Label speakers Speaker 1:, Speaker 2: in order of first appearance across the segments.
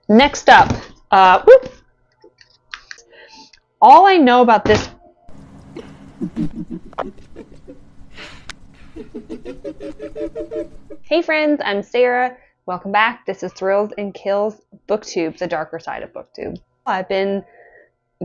Speaker 1: Next up, all I know about this. Hey friends, I'm Sarah. Welcome back. This is Thrills and Kills Booktube, the darker side of Booktube. I've been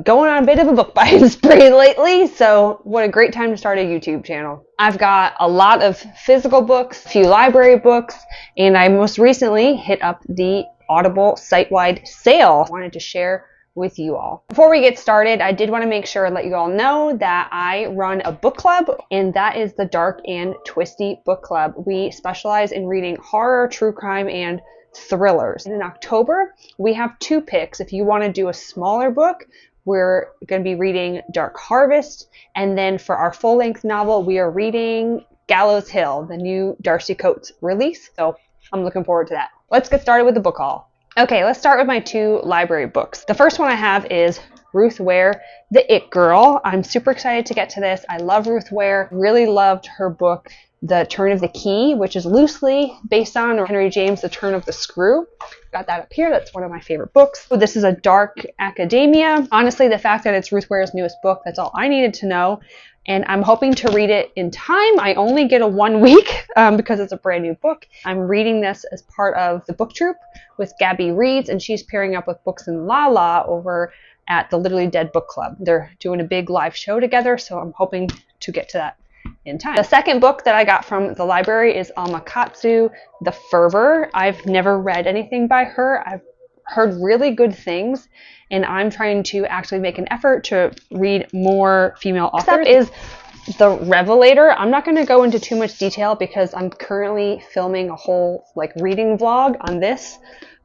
Speaker 1: going on a bit of a book buying spree lately, so what a great time to start a YouTube channel. I've got a lot of physical books, a few library books, and I most recently hit up the Audible site-wide sale I wanted to share with you all. Before we get started, I did want to make sure and let you all know that I run a book club, and that is the Dark and Twisty Book Club. We specialize in reading horror, true crime, and thrillers. And in October, we have 2 picks. If you want to do a smaller book, we're going to be reading Dark Harvest, and then for our full-length novel, we are reading Gallows Hill, the new Darcy Coates release. So I'm looking forward to that. Let's get started with the book haul. Okay, let's start with my 2 library books. The first one I have is Ruth Ware, The It Girl. I'm super excited to get to this. I love Ruth Ware. Really loved her book, The Turn of the Key, which is loosely based on Henry James' The Turn of the Screw. Got that up here. That's one of my favorite books. So this is a dark academia. Honestly, the fact that it's Ruth Ware's newest book, that's all I needed to know. And I'm hoping to read it in time. I only get a 1 week because it's a brand new book. I'm reading this as part of the book troupe with Gabby Reads, and she's pairing up with Books and Lala over at the Literally Dead Book Club. They're doing a big live show together, so I'm hoping to get to that in time. The second book that I got from the library is Alma Katsu, The Fervor. I've never read anything by her. I've heard really good things, and I'm trying to actually make an effort to read more female authors. Next up is The Revelator. I'm not going to go into too much detail because I'm currently filming a whole reading vlog on this,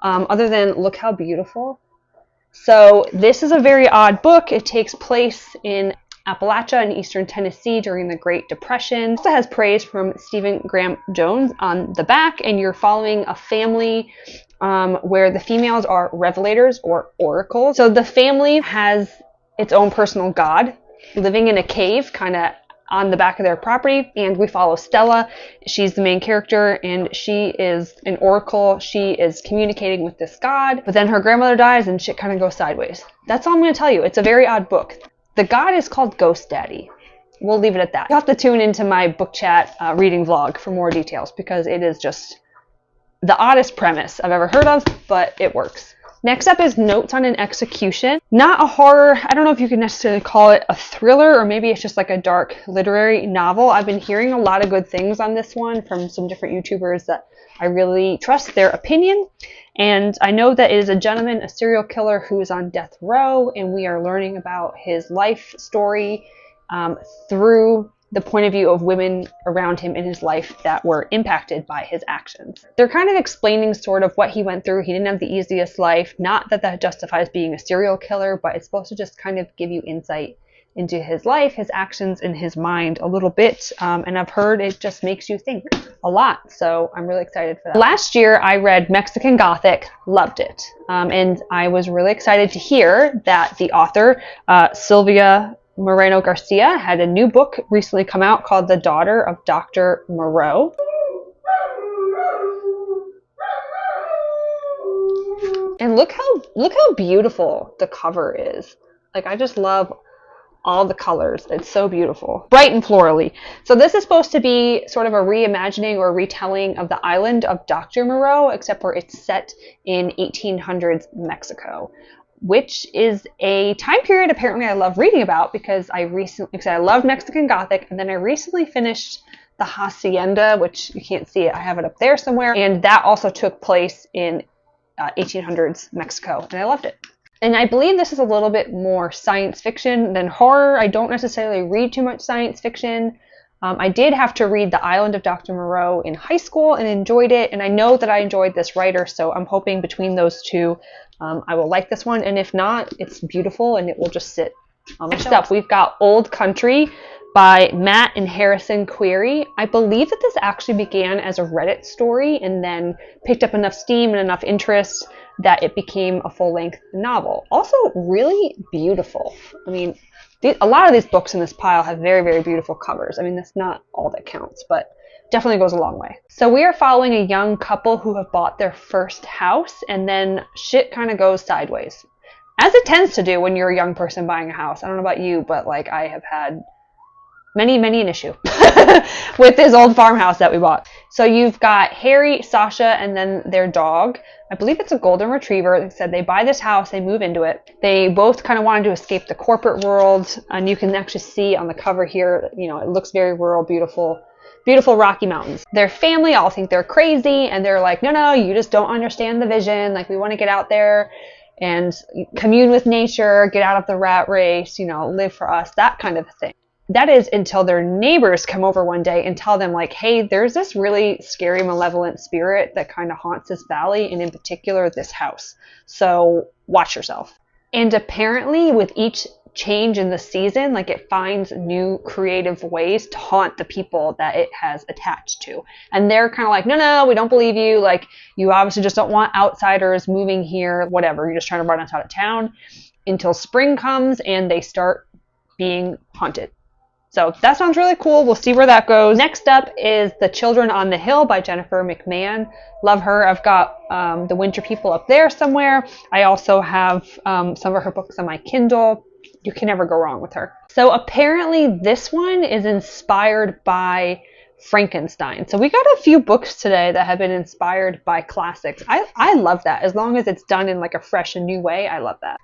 Speaker 1: other than look how beautiful. So this is a very odd book. It takes place in Appalachia in eastern Tennessee during the Great Depression. It also has praise from Stephen Graham Jones on the back, and you're following a family where the females are revelators or oracles. So the family has its own personal god living in a cave kind of on the back of their property, and we follow Stella. She's the main character, and she is an oracle. She is communicating with this god, but then her grandmother dies and shit kind of goes sideways. That's all I'm going to tell you. It's a very odd book. The god is called Ghost Daddy. We'll leave it at that. You'll have to tune into my book chat reading vlog for more details because it is just the oddest premise I've ever heard of, but it works. Next up is Notes on an Execution. Not a horror. I don't know if you could necessarily call it a thriller, or maybe it's just like a dark literary novel. I've been hearing a lot of good things on this one from some different YouTubers that I really trust their opinion. And I know that it is a gentleman, a serial killer who is on death row, and we are learning about his life story through the point of view of women around him in his life that were impacted by his actions. They're kind of explaining sort of what he went through. He didn't have the easiest life. Not that that justifies being a serial killer, but it's supposed to just kind of give you insight into his life, his actions, and his mind a little bit. And I've heard it just makes you think a lot. So I'm really excited for that. Last year, I read Mexican Gothic, loved it. And I was really excited to hear that the author, Sylvia Moreno Garcia, had a new book recently come out called The Daughter of Dr. Moreau. And look how beautiful the cover is. I just love all the colors. It's so beautiful. Bright and florally. So this is supposed to be sort of a reimagining or retelling of the island of Dr. Moreau, except for it's set in 1800s Mexico, which is a time period apparently I love reading about because I love Mexican Gothic, and then I recently finished The Hacienda, which you can't see it. I have it up there somewhere. And that also took place in 1800s Mexico, and I loved it. And I believe this is a little bit more science fiction than horror. I don't necessarily read too much science fiction. I did have to read The Island of Dr. Moreau in high school and enjoyed it. And I know that I enjoyed this writer, so I'm hoping between those two, I will like this one. And if not, it's beautiful and it will just sit on my shelf. Next up, we've got Old Country by Matt and Harrison Query. I believe that this actually began as a Reddit story and then picked up enough steam and enough interest that it became a full-length novel. Also really beautiful. I mean, a lot of these books in this pile have very, very beautiful covers. I mean, that's not all that counts, but definitely goes a long way. So we are following a young couple who have bought their first house, and then shit kind of goes sideways. As it tends to do when you're a young person buying a house. I don't know about you, but like I have had many an issue with this old farmhouse that we bought. So you've got Harry, Sasha, and then their dog. I believe it's a golden retriever. They said they buy this house, they move into it. They both kind of wanted to escape the corporate world, and you can actually see on the cover here, you know, it looks very rural, beautiful Rocky Mountains. Their family all think they're crazy, and they're like, no, you just don't understand the vision. Like, we want to get out there and commune with nature, get out of the rat race, you know, live for us, that kind of thing. That is until their neighbors come over one day and tell them, like, hey, there's this really scary, malevolent spirit that kind of haunts this valley, and in particular, this house. So watch yourself. And apparently, with each change in the season, like, it finds new creative ways to haunt the people that it has attached to. And they're kind of like, no, we don't believe you. Like, you obviously just don't want outsiders moving here, whatever. You're just trying to run us out of town, until spring comes and they start being haunted. So that sounds really cool. We'll see where that goes. Next up is The Children on the Hill by Jennifer McMahon. Love her. I've got The Winter People up there somewhere. I also have some of her books on my Kindle. You can never go wrong with her. So apparently this one is inspired by Frankenstein. So we got a few books today that have been inspired by classics. I love that. As long as it's done in like a fresh and new way, I love that.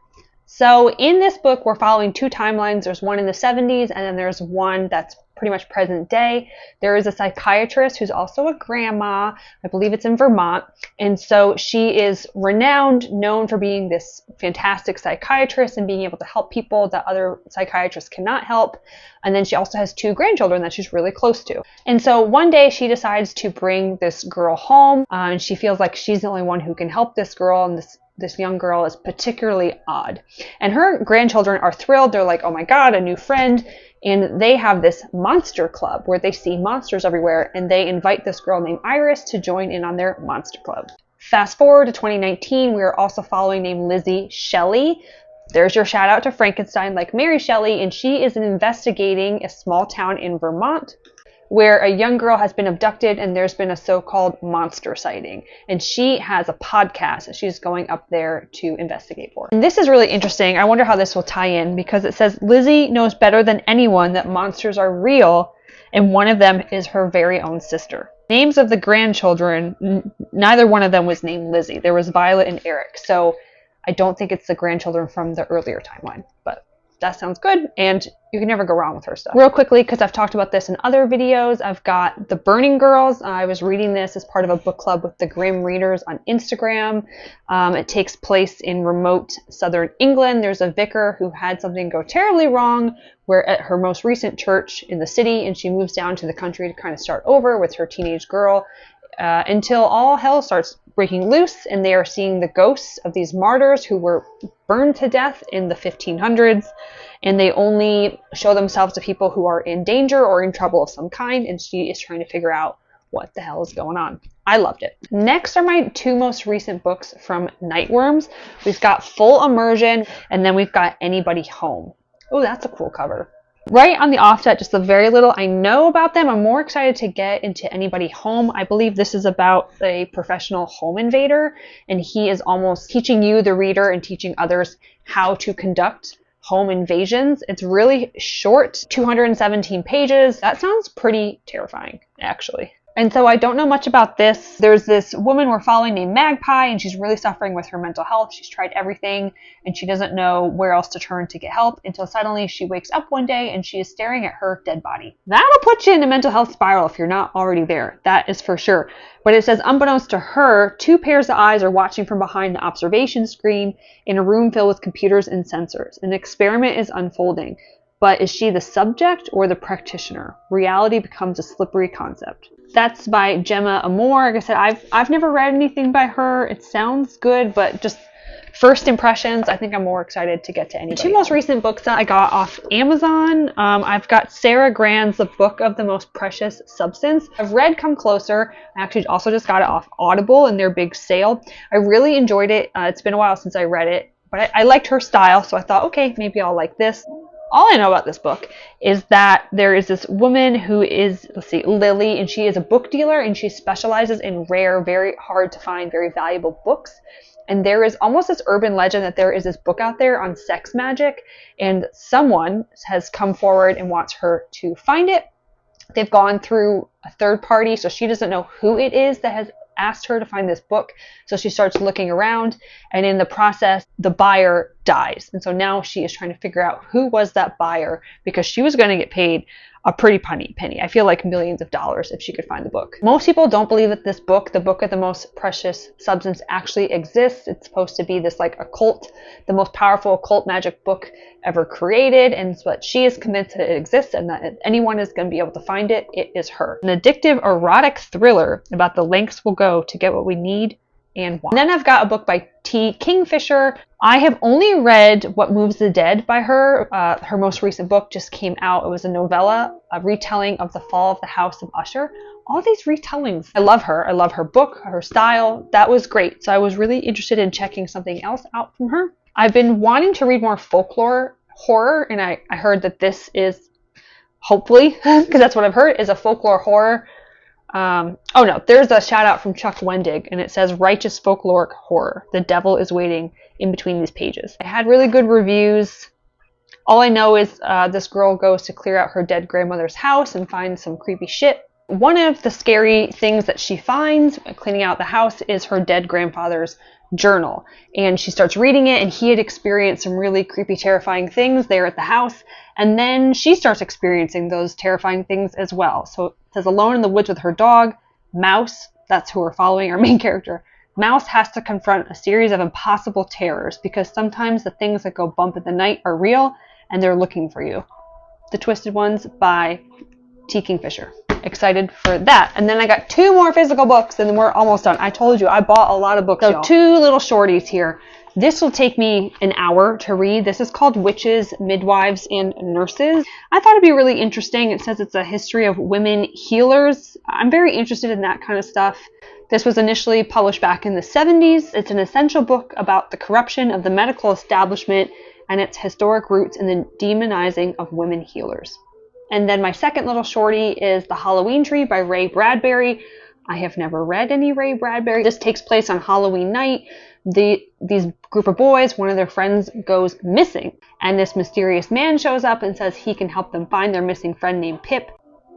Speaker 1: So in this book, we're following two timelines. There's one in the 70s, and then there's one that's pretty much present day. There is a psychiatrist who's also a grandma. I believe it's in Vermont. And so she is renowned, known for being this fantastic psychiatrist and being able to help people that other psychiatrists cannot help. And then she also has two grandchildren that she's really close to. And so one day she decides to bring this girl home, and she feels like she's the only one who can help this girl, and this young girl is particularly odd. And her grandchildren are thrilled. They're like, oh my God, a new friend. And they have this monster club where they see monsters everywhere, and they invite this girl named Iris to join in on their monster club. Fast forward to 2019, we are also following named Lizzie Shelley. There's your shout out to Frankenstein, like Mary Shelley, and she is investigating a small town in Vermont where a young girl has been abducted and there's been a so-called monster sighting. And she has a podcast that she's going up there to investigate for. And this is really interesting. I wonder how this will tie in, because it says Lizzie knows better than anyone that monsters are real, and one of them is her very own sister. Names of the grandchildren, neither one of them was named Lizzie. There was Violet and Eric. So I don't think it's the grandchildren from the earlier timeline, but that sounds good, and you can never go wrong with her stuff. Real quickly, because I've talked about this in other videos, I've got The Burning Girls. I was reading this as part of a book club with the Grim Readers on Instagram. It takes place in remote southern England. There's a vicar who had something go terribly wrong where at her most recent church in the city, and she moves down to the country to kind of start over with her teenage girl, until all hell starts breaking loose, and they are seeing the ghosts of these martyrs who were burned to death in the 1500s, and they only show themselves to people who are in danger or in trouble of some kind, and she is trying to figure out what the hell is going on. I loved it. Next are my two most recent books from Nightworms. We've got Full Immersion, and then we've got Anybody Home. Oh, that's a cool cover. Right on the offset, just the very little I know about them, I'm more excited to get into Anybody Home. I believe this is about a professional home invader, and he is almost teaching you, the reader, and teaching others how to conduct home invasions. It's really short, 217 pages. That sounds pretty terrifying, actually. And so I don't know much about this. There's this woman we're following named Magpie, and she's really suffering with her mental health. She's tried everything, and she doesn't know where else to turn to get help until suddenly she wakes up one day and she is staring at her dead body. That'll put you in a mental health spiral if you're not already there. That is for sure. But it says, unbeknownst to her, two pairs of eyes are watching from behind the observation screen in a room filled with computers and sensors. An experiment is unfolding. But is she the subject or the practitioner? Reality becomes a slippery concept. That's by Gemma Amor. Like I said, I've never read anything by her. It sounds good, but just first impressions, I think I'm more excited to get to Anybody. The two most recent books that I got off Amazon, I've got Sarah Grand's The Book of the Most Precious Substance. I've read Come Closer. I actually also just got it off Audible in their big sale. I really enjoyed it. It's been a while since I read it, but I liked her style, so I thought, okay, maybe I'll like this. All I know about this book is that there is this woman who is, let's see, Lily, and she is a book dealer, and she specializes in rare, very hard to find, very valuable books. And there is almost this urban legend that there is this book out there on sex magic, and someone has come forward and wants her to find it. They've gone through a third party, so she doesn't know who it is that has asked her to find this book. So she starts looking around, and in the process, the buyer dies. And so now she is trying to figure out who was that buyer, because she was going to get paid a pretty penny. I feel like millions of dollars if she could find the book. Most people don't believe that this book, the book of the most precious substance, actually exists. It's supposed to be this like occult, the most powerful occult magic book ever created, and but she is convinced that it exists and that if anyone is going to be able to find it, it is her. An addictive erotic thriller about the lengths we'll go to get what we need and want. And then I've got a book by T. Kingfisher. I have only read What Moves the Dead by her. Her most recent book just came out. It was a novella, a retelling of The Fall of the House of Usher. All these retellings. I love her. I love her book, her style. That was great. So I was really interested in checking something else out from her. I've been wanting to read more folklore horror, and I heard that this is, hopefully, because that's what I've heard, is a folklore horror. Oh no, there's a shout out from Chuck Wendig, and it says righteous folkloric horror. The devil is waiting in between these pages. I had really good reviews. All I know is this girl goes to clear out her dead grandmother's house and finds some creepy shit. One of the scary things that she finds cleaning out the house is her dead grandfather's journal, and she starts reading it, and he had experienced some really creepy, terrifying things there at the house, and then she starts experiencing those terrifying things as well. So it says, alone in the woods with her dog, Mouse, that's who we're following, our main character, Mouse has to confront a series of impossible terrors because sometimes the things that go bump in the night are real and they're looking for you. The Twisted Ones by T. Kingfisher. Excited for that. And then I got 2 more physical books and then we're almost done. I told you I bought a lot of books. So 2 little shorties here. This will take me an hour to read. This is called Witches, Midwives, and Nurses. I thought it'd be really interesting. It says it's a history of women healers. I'm very interested in that kind of stuff. This was initially published back in the 70s. It's an essential book about the corruption of the medical establishment and its historic roots in the demonizing of women healers. And then my second little shorty is The Halloween Tree by Ray Bradbury. I have never read any Ray Bradbury. This takes place on Halloween night. These group of boys, one of their friends goes missing, and this mysterious man shows up and says he can help them find their missing friend named Pip.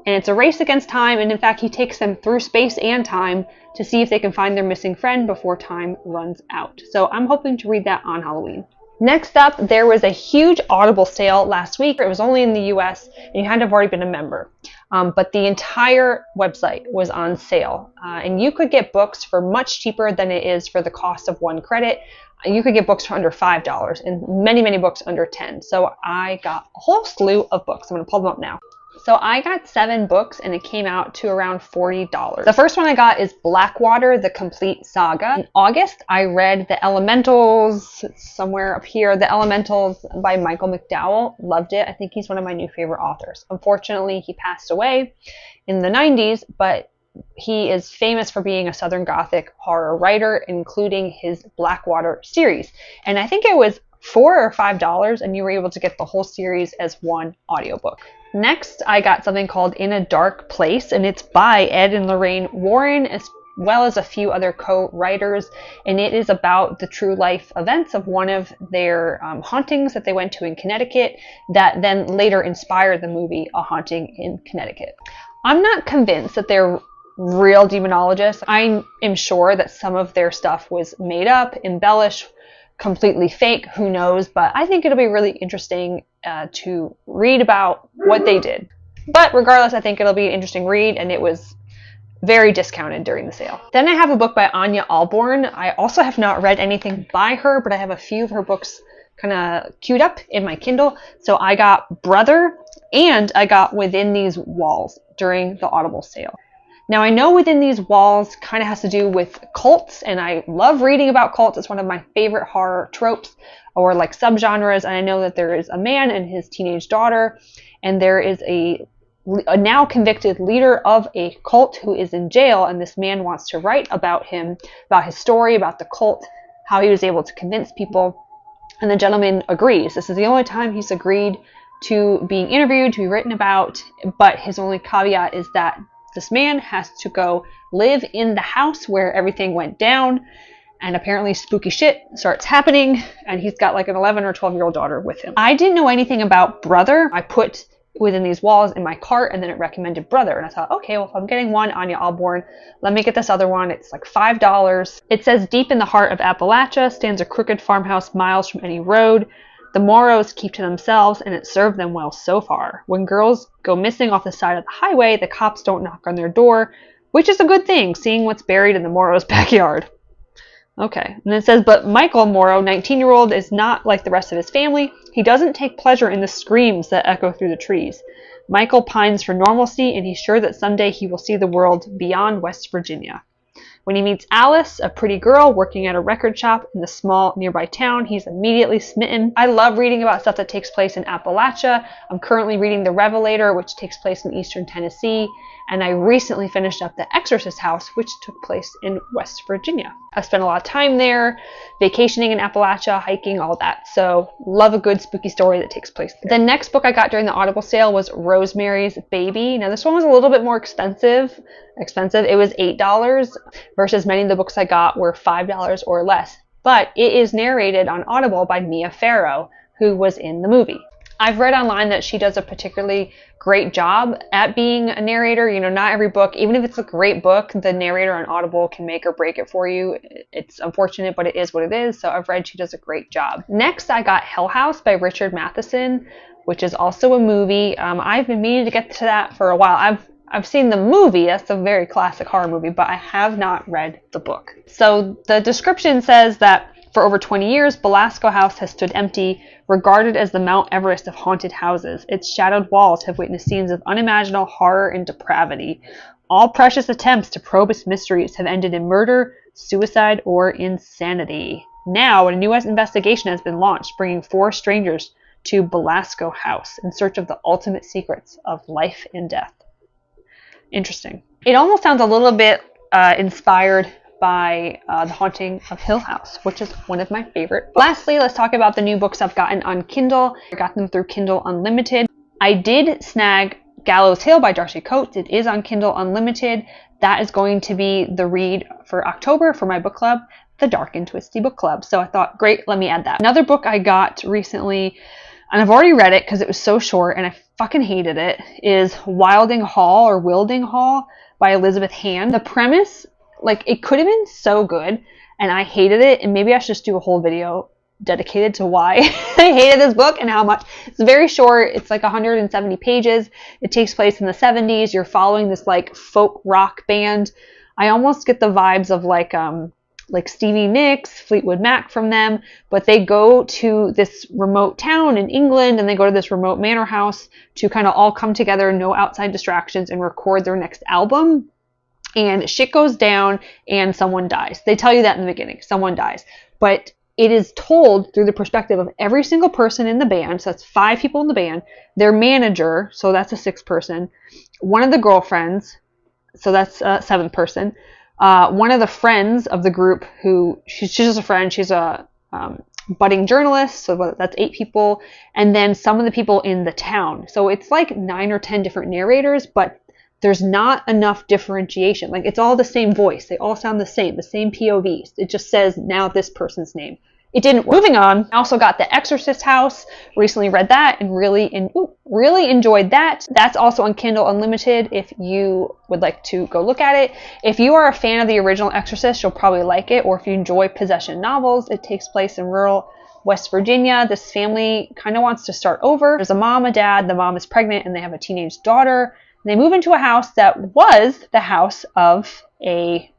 Speaker 1: And it's a race against time, and in fact he takes them through space and time to see if they can find their missing friend before time runs out. So I'm hoping to read that on Halloween. Next up, there was a huge Audible sale last week. It was only in the US, and you had to have already been a member. But the entire website was on sale. And you could get books for much cheaper than it is for the cost of 1 credit. You could get books for under $5 and many, many books under $10. So I got a whole slew of books. I'm going to pull them up now. So I got 7 books and it came out to around $40. The first one I got is Blackwater, The Complete Saga. In August, I read The Elementals, somewhere up here, The Elementals by Michael McDowell. Loved it. I think he's one of my new favorite authors. Unfortunately, he passed away in the 90s, but he is famous for being a Southern Gothic horror writer, including his Blackwater series. And I think it was $4 or $5, and you were able to get the whole series as one audiobook. Next, I got something called In a Dark Place, and it's by Ed and Lorraine Warren, as well as a few other co-writers, and it is about the true life events of one of their hauntings that they went to in Connecticut that then later inspired the movie A Haunting in Connecticut. I'm not convinced that they're real demonologists. I am sure that some of their stuff was made up, embellished, completely fake, who knows, but I think it'll be really interesting to read about what they did. But regardless, I think it'll be an interesting read, and it was very discounted during the sale. Then I have a book by Anya Alborn. I also have not read anything by her, but I have a few of her books kind of queued up in my Kindle. So I got Brother, and I got Within These Walls during the Audible sale. Now, I know Within These Walls kind of has to do with cults, and I love reading about cults. It's one of my favorite horror tropes or like subgenres. And I know that there is a man and his teenage daughter, and there is a now convicted leader of a cult who is in jail, and this man wants to write about him, about his story, about the cult, how he was able to convince people, and the gentleman agrees. This is the only time he's agreed to being interviewed, to be written about, but his only caveat is that this man has to go live in the house where everything went down, and apparently spooky shit starts happening, and he's got like an 11 or 12-year-old daughter with him. I didn't know anything about Brother. I put Within These Walls in my cart, and then it recommended Brother, and I thought, okay, well, if I'm getting one, Anya Alborn, let me get this other one. It's like $5. It says, deep in the heart of Appalachia stands a crooked farmhouse miles from any road. The Morrows keep to themselves, and it served them well so far. When girls go missing off the side of the highway, the cops don't knock on their door, which is a good thing, seeing what's buried in the Morrows' backyard. Okay, and it says, but Michael Morrow, 19-year-old, is not like the rest of his family. He doesn't take pleasure in the screams that echo through the trees. Michael pines for normalcy, and he's sure that someday he will see the world beyond West Virginia. When he meets Alice, a pretty girl working at a record shop in the small nearby town, he's immediately smitten. I love reading about stuff that takes place in Appalachia. I'm currently reading The Revelator, which takes place in eastern Tennessee, and I recently finished up The Exorcist House, which took place in West Virginia. I spent a lot of time there, vacationing in Appalachia, hiking, all that. So love a good spooky story that takes place there. The next book I got during the Audible sale was Rosemary's Baby. Now this one was a little bit more expensive. It was $8 versus many of the books I got were $5 or less. But it is narrated on Audible by Mia Farrow, who was in the movie. I've read online that she does a particularly great job at being a narrator. You know, not every book, even if it's a great book, the narrator on Audible can make or break it for you. It's unfortunate, but it is what it is. So I've read she does a great job. Next, I got Hill House by Richard Matheson, which is also a movie. I've been meaning to get to that for a while. I've seen the movie. That's a very classic horror movie, but I have not read the book. So the description says that for over 20 years, Belasco House has stood empty, regarded as the Mount Everest of haunted houses. Its shadowed walls have witnessed scenes of unimaginable horror and depravity. All precious attempts to probe its mysteries have ended in murder, suicide, or insanity. Now, a new investigation has been launched, bringing 4 strangers to Belasco House in search of the ultimate secrets of life and death. Interesting. It almost sounds a little bit inspired by The Haunting of Hill House, which is one of my favorite. Lastly, let's talk about the new books I've gotten on Kindle. I got them through Kindle Unlimited. I did snag Gallows Hill by Darcy Coates. It is on Kindle Unlimited. That is going to be the read for October for my book club, the Dark and Twisty Book Club. So I thought, great, let me add that. Another book I got recently, and I've already read it because it was so short and I fucking hated it, is Wilding Hall by Elizabeth Hand. The premise, like, it could have been so good, and I hated it, and maybe I should just do a whole video dedicated to why I hated this book and how much. It's very short. It's like 170 pages. It takes place in the 70s. You're following this, like, folk rock band. I almost get the vibes of, like Stevie Nicks, Fleetwood Mac from them, but they go to this remote town in England, and they go to this remote manor house to kind of all come together, no outside distractions, and record their next album. And shit goes down and someone dies. They tell you that in the beginning. Someone dies. But it is told through the perspective of every single person in the band. So that's 5 people in the band. Their manager, so that's a 6th person. One of the girlfriends, so that's a 7th person. One of the friends of the group who, she's just a friend. She's a budding journalist, so that's 8 people. And then some of the people in the town. So it's like 9 or 10 different narrators, but there's not enough differentiation. Like, it's all the same voice. They all sound the same POVs. It just says now this person's name. It didn't work. Moving on, I also got The Exorcist House. Recently read that and really enjoyed that. That's also on Kindle Unlimited if you would like to go look at it. If you are a fan of the original Exorcist, you'll probably like it. Or if you enjoy possession novels, it takes place in rural West Virginia. This family kind of wants to start over. There's a mom, a dad. The mom is pregnant and they have a teenage daughter. They move into a house that was the house of a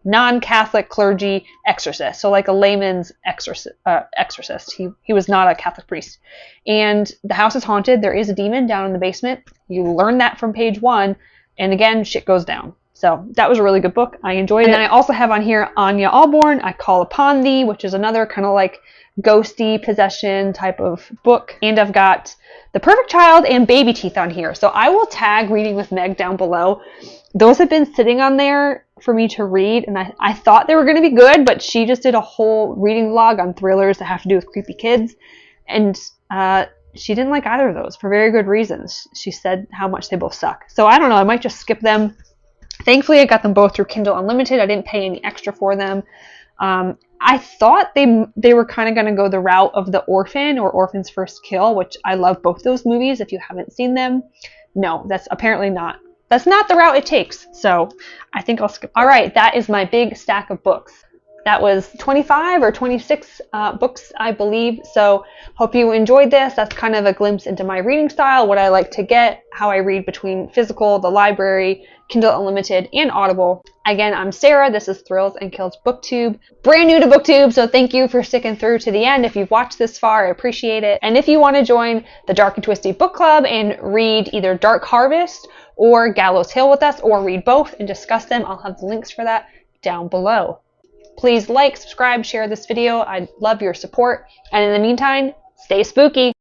Speaker 1: non-Catholic clergy exorcist. So like a layman's exorcist. He was not a Catholic priest. And the house is haunted. There is a demon down in the basement. You learn that from page 1. And again, shit goes down. So that was a really good book. I enjoyed it. And then I also have on here Anya Alborn, I Call Upon Thee, which is another kind of like ghosty possession type of book. And I've got The Perfect Child and Baby Teeth on here. So I will tag Reading with Meg down below. Those have been sitting on there for me to read, and I thought they were going to be good, but she just did a whole reading vlog on thrillers that have to do with creepy kids. And she didn't like either of those for very good reasons. She said how much they both suck. So I don't know, I might just skip them. Thankfully, I got them both through Kindle Unlimited. I didn't pay any extra for them. I thought they were kind of going to go the route of The Orphan or Orphan's First Kill, which I love both those movies if you haven't seen them. No, that's apparently not. That's not the route it takes. So I think I'll skip. All right, that is my big stack of books. That was 25 or 26 books, I believe. So hope you enjoyed this. That's kind of a glimpse into my reading style, what I like to get, how I read between physical, the library, Kindle Unlimited, and Audible. Again, I'm Sarah. This is Thrills and Kills Booktube. Brand new to Booktube, so thank you for sticking through to the end. If you've watched this far, I appreciate it. And if you want to join the Dark and Twisty Book Club and read either Dark Harvest or Gallows Hill with us, or read both and discuss them, I'll have the links for that down below. Please like, subscribe, share this video. I'd love your support. And in the meantime, stay spooky.